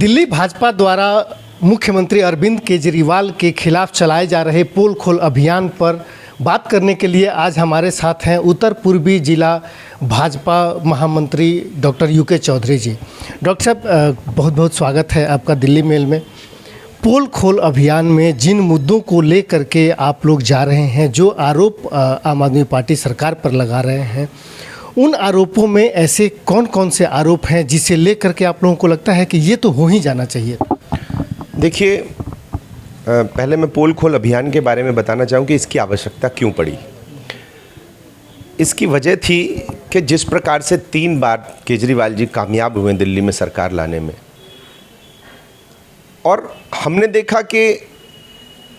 दिल्ली भाजपा द्वारा मुख्यमंत्री अरविंद केजरीवाल के खिलाफ चलाए जा रहे पोल खोल अभियान पर बात करने के लिए आज हमारे साथ हैं उत्तर पूर्वी जिला भाजपा महामंत्री डॉक्टर यूके चौधरी जी। डॉक्टर साहब, बहुत बहुत स्वागत है आपका दिल्ली मेल में। पोल खोल अभियान में जिन मुद्दों को लेकर के आप लोग जा रहे हैं, जो आरोप आम आदमी पार्टी सरकार पर लगा रहे हैं, उन आरोपों में ऐसे कौन कौन से आरोप हैं जिसे लेकर के आप लोगों को लगता है कि ये तो हो ही जाना चाहिए? देखिए, पहले मैं पोल खोल अभियान के बारे में बताना चाहूँ कि इसकी आवश्यकता क्यों पड़ी। इसकी वजह थी कि जिस प्रकार से 3 बार केजरीवाल जी कामयाब हुए दिल्ली में सरकार लाने में, और हमने देखा कि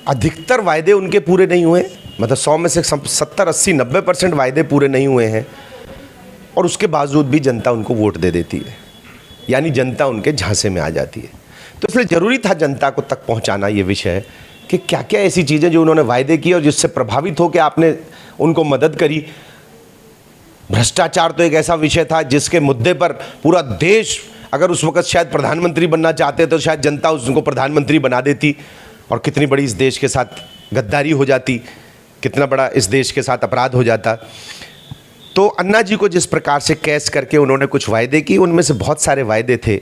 अधिकतर वायदे उनके पूरे नहीं हुए, मतलब 100 में से 70, 80, 90% वायदे पूरे नहीं हुए हैं, और उसके बावजूद भी जनता उनको वोट दे देती है, यानी जनता उनके झांसे में आ जाती है। तो इसलिए ज़रूरी था जनता को तक पहुंचाना ये विषय कि क्या क्या ऐसी चीज़ें जो उन्होंने वायदे किए और जिससे प्रभावित हो के आपने उनको मदद करी। भ्रष्टाचार तो एक ऐसा विषय था जिसके मुद्दे पर पूरा देश, अगर उस वक्त शायद प्रधानमंत्री बनना चाहते तो शायद जनता उसको प्रधानमंत्री बना देती, और कितनी बड़ी इस देश के साथ गद्दारी हो जाती, कितना बड़ा इस देश के साथ अपराध हो जाता। तो अन्ना जी को जिस प्रकार से कैश करके उन्होंने कुछ वायदे किए, उनमें से बहुत सारे वायदे थे,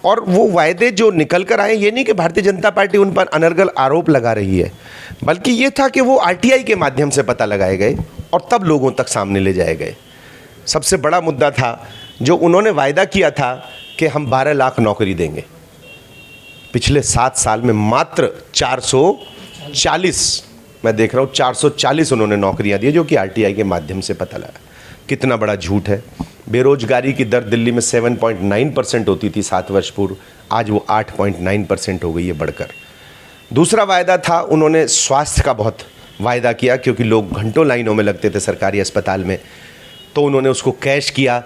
और वो वायदे जो निकल कर आए, ये नहीं कि भारतीय जनता पार्टी उन पर अनर्गल आरोप लगा रही है, बल्कि ये था कि वो आरटीआई के माध्यम से पता लगाए गए और तब लोगों तक सामने ले जाए गए। सबसे बड़ा मुद्दा था जो उन्होंने वायदा किया था कि हम 12 लाख नौकरी देंगे। पिछले 7 साल में मात्र 440, मैं देख रहा हूँ 440 उन्होंने नौकरियां दी, जो कि आरटीआई के माध्यम से पता लगा। कितना बड़ा झूठ है। बेरोजगारी की दर दिल्ली में 7.9% होती थी 7 वर्ष पूर्व, आज वो 8.9% हो गई है बढ़कर। दूसरा वायदा था, उन्होंने स्वास्थ्य का बहुत वायदा किया, क्योंकि लोग घंटों लाइनों में लगते थे सरकारी अस्पताल में, तो उन्होंने उसको कैश किया।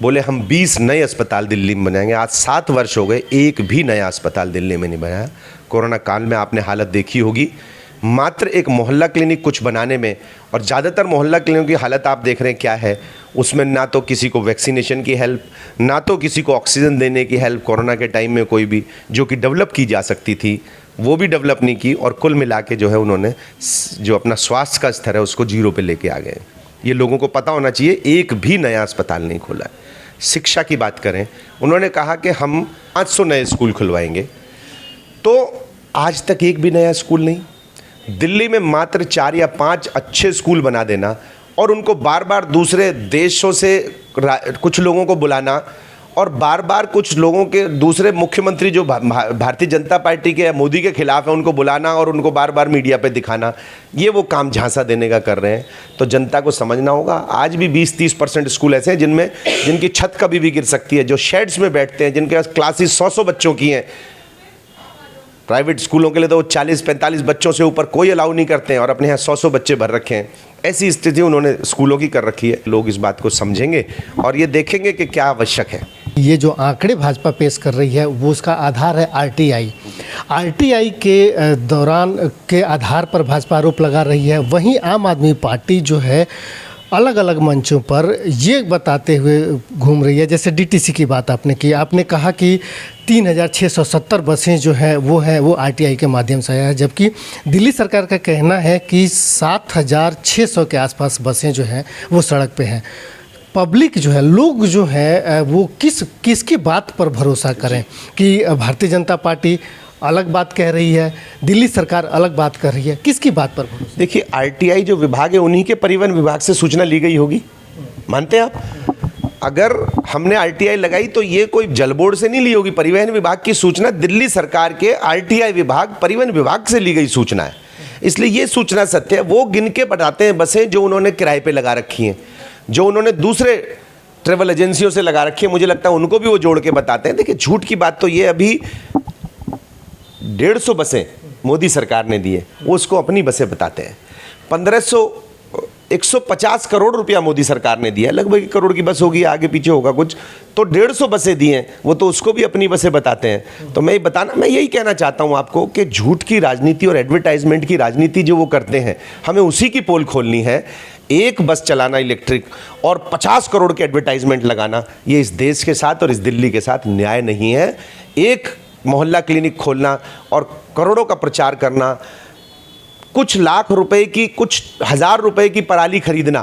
बोले हम 20 नए अस्पताल दिल्ली में बनाएंगे। आज 7 वर्ष हो गए, एक भी नया अस्पताल दिल्ली में नहीं बनाया। कोरोना काल में आपने हालत देखी होगी, मात्र एक मोहल्ला क्लिनिक कुछ बनाने में, और ज़्यादातर मोहल्ला क्लिनिक की हालत आप देख रहे हैं क्या है, उसमें ना तो किसी को वैक्सीनेशन की हेल्प, ना तो किसी को ऑक्सीजन देने की हेल्प कोरोना के टाइम में कोई भी, जो कि डेवलप की जा सकती थी वो भी डेवलप नहीं की, और कुल मिला के जो है उन्होंने जो अपना स्वास्थ्य का स्तर है उसको 0 पे लेके आ गए। ये लोगों को पता होना चाहिए, एक भी नया अस्पताल नहीं खोला है। शिक्षा की बात करें, उन्होंने कहा कि हम 500 नए स्कूल खुलवाएंगे, तो आज तक एक भी नया स्कूल नहीं। दिल्ली में मात्र 4 या 5 अच्छे स्कूल बना देना, और उनको बार बार दूसरे देशों से कुछ लोगों को बुलाना, और बार बार कुछ लोगों के दूसरे मुख्यमंत्री जो भारतीय जनता पार्टी के या मोदी के खिलाफ है उनको बुलाना और उनको बार बार मीडिया पे दिखाना, ये वो काम झांसा देने का कर रहे हैं। तो जनता को समझना होगा, आज भी 20-30% स्कूल ऐसे हैं जिनकी छत कभी भी गिर सकती है, जो शेड्स में बैठते हैं, जिनके पास क्लासेस 100-100 बच्चों की हैं। प्राइवेट स्कूलों के लिए तो 40-45 बच्चों से ऊपर कोई अलाउ नहीं करते हैं, और अपने यहाँ 100-100 बच्चे भर रखे हैं। ऐसी स्थिति उन्होंने स्कूलों की कर रखी है। लोग इस बात को समझेंगे और ये देखेंगे कि क्या आवश्यक है। ये जो आंकड़े भाजपा पेश कर रही है वो उसका आधार है आरटीआई। आरटीआई के दौरान के आधार पर भाजपा आरोप लगा रही है। वहीं आम आदमी पार्टी जो है अलग अलग मंचों पर ये बताते हुए घूम रही है, जैसे डीटीसी की बात आपने की, आपने कहा कि 3670 बसें जो हैं वो आरटीआई के माध्यम से आया है, जबकि दिल्ली सरकार का कहना है कि 7600 के आसपास बसें जो हैं वो सड़क पे हैं। पब्लिक जो है, लोग जो है वो किसकी बात पर भरोसा करें कि भारतीय जनता पार्टी अलग बात कह रही है, दिल्ली सरकार अलग बात कर रही है, किसकी बात पर भरोसा? देखिए, आरटीआई जो विभाग है उन्हीं के परिवहन विभाग से सूचना ली गई होगी, मानते हैं आप? अगर हमने आरटीआई लगाई तो ये कोई जल बोर्ड से नहीं ली होगी। परिवहन विभाग की सूचना दिल्ली सरकार के आरटीआई विभाग, परिवहन विभाग से ली गई सूचना है, इसलिए ये सूचना सत्य है। वो गिन के बताते हैं बसें जो उन्होंने किराए पे लगा रखी हैं, जो उन्होंने दूसरे ट्रेवल एजेंसियों से लगा रखी है, मुझे लगता है उनको भी वो जोड़ के बताते हैं। देखिए, झूठ की बात तो ये, अभी 150 बसें मोदी सरकार ने दी है, वो उसको अपनी बसें बताते हैं। 150 करोड़ रुपया मोदी सरकार ने दिया है, लगभग 1 करोड़ की बस होगी, आगे पीछे होगा कुछ, तो 150 बसें दी हैं, वो तो उसको भी अपनी बसें बताते हैं। तो मैं यही कहना चाहता हूं आपको कि झूठ की राजनीति और एडवर्टाइजमेंट की राजनीति जो वो करते हैं, हमें उसी की पोल खोलनी है। एक बस चलाना इलेक्ट्रिक और 50 करोड़ के एडवर्टाइजमेंट लगाना, ये इस देश के साथ और इस दिल्ली के साथ न्याय नहीं है। एक मोहल्ला क्लिनिक खोलना और करोड़ों का प्रचार करना, कुछ लाख रुपए की, कुछ हज़ार रुपए की पराली खरीदना,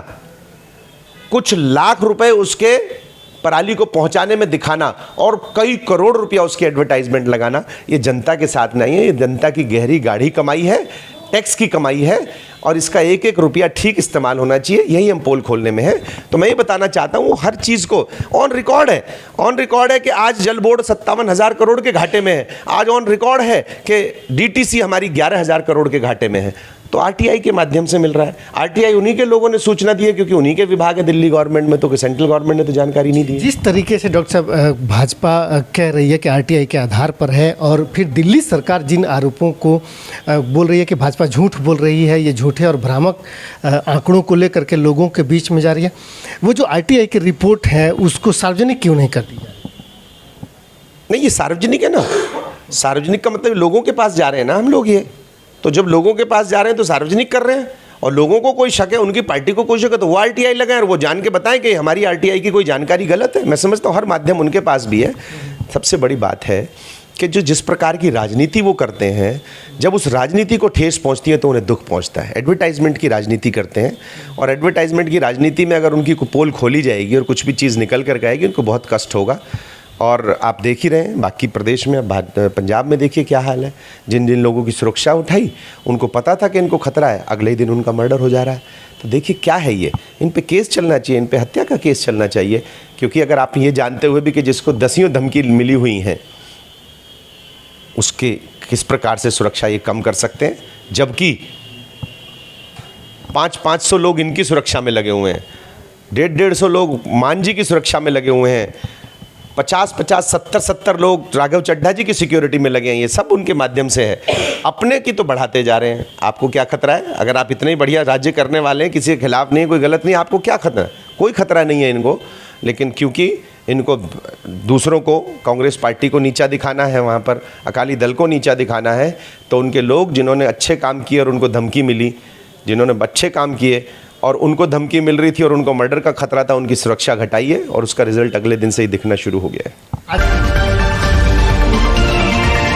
कुछ लाख रुपए उसके पराली को पहुंचाने में दिखाना और कई करोड़ रुपया उसकी एडवर्टाइजमेंट लगाना, ये जनता के साथ नहीं है, ये जनता की गहरी गाढ़ी कमाई है, टैक्स की कमाई है और इसका एक एक रुपया ठीक इस्तेमाल होना चाहिए। यही हम पोल खोलने में है। तो मैं ये बताना चाहता हूँ, वो हर चीज़ को ऑन रिकॉर्ड है कि आज जल बोर्ड 57,000 करोड़ के घाटे में है। आज ऑन रिकॉर्ड है कि डीटीसी हमारी 11,000 करोड़ के घाटे में है। तो आरटीआई के माध्यम से मिल रहा है। आरटीआई उन्हीं के लोगों ने सूचना दी है, क्योंकि उन्हीं के विभाग है दिल्ली गवर्नमेंट में, तो सेंट्रल गवर्नमेंट ने तो जानकारी नहीं दी। जिस तरीके से डॉक्टर साहब भाजपा कह रही है कि आरटीआई के आधार पर है, और फिर दिल्ली सरकार जिन आरोपों को बोल रही है कि भाजपा झूठ बोल रही है, ये झूठे और भ्रामक आंकड़ों को लेकर के लोगों के बीच में जा रही है, वो जो आरटीआई की रिपोर्ट है उसको सार्वजनिक क्यों नहीं कर दी जाए? नहीं, ये सार्वजनिक है ना। सार्वजनिक का मतलब लोगों के पास जा रहे हैं ना हम लोग। ये तो जब लोगों के पास जा रहे हैं तो सार्वजनिक कर रहे हैं, और लोगों को कोई शक है, उनकी पार्टी को कोई शक है, तो वो आरटीआई लगाएं और वो जान के बताएं कि हमारी आरटीआई की कोई जानकारी गलत है। मैं समझता हूँ हर माध्यम उनके पास भी है। सबसे बड़ी बात है कि जो जिस प्रकार की राजनीति वो करते हैं, जब उस राजनीति को ठेस पहुंचती है तो उन्हें दुख पहुंचता है। एडवर्टाइजमेंट की राजनीति करते हैं, और एडवर्टाइजमेंट की राजनीति में अगर उनकी पोल खोली जाएगी और कुछ भी चीज़ निकल कर आएगी, उनको बहुत कष्ट होगा। और आप देख ही रहे हैं बाकी प्रदेश में, पंजाब में देखिए क्या हाल है। जिन जिन लोगों की सुरक्षा उठाई, उनको पता था कि इनको खतरा है, अगले ही दिन उनका मर्डर हो जा रहा है। तो देखिए क्या है ये, इन पे केस चलना चाहिए, इन पे हत्या का केस चलना चाहिए। क्योंकि अगर आप ये जानते हुए भी कि जिसको दसियों धमकी मिली हुई हैं, उसके किस प्रकार से सुरक्षा ये कम कर सकते हैं, जबकि 500 लोग इनकी सुरक्षा में लगे हुए हैं, 150 लोग मांझी की सुरक्षा में लगे हुए हैं, 50 70 लोग राघव चड्ढा जी की सिक्योरिटी में लगे हैं। ये सब उनके माध्यम से है। अपने की तो बढ़ाते जा रहे हैं। आपको क्या खतरा है? अगर आप इतने बढ़िया राज्य करने वाले हैं, किसी के खिलाफ नहीं, कोई गलत नहीं, आपको क्या खतरा? कोई खतरा नहीं है इनको। लेकिन क्योंकि इनको दूसरों को, कांग्रेस पार्टी को नीचा दिखाना है, वहाँ पर अकाली दल को नीचा दिखाना है, तो उनके लोग जिन्होंने अच्छे काम किए और उनको धमकी मिली, जिन्होंने अच्छे काम किए और उनको धमकी मिल रही थी और उनको मर्डर का खतरा था, उनकी सुरक्षा घटाई है और उसका रिजल्ट अगले दिन से ही दिखना शुरू हो गया है।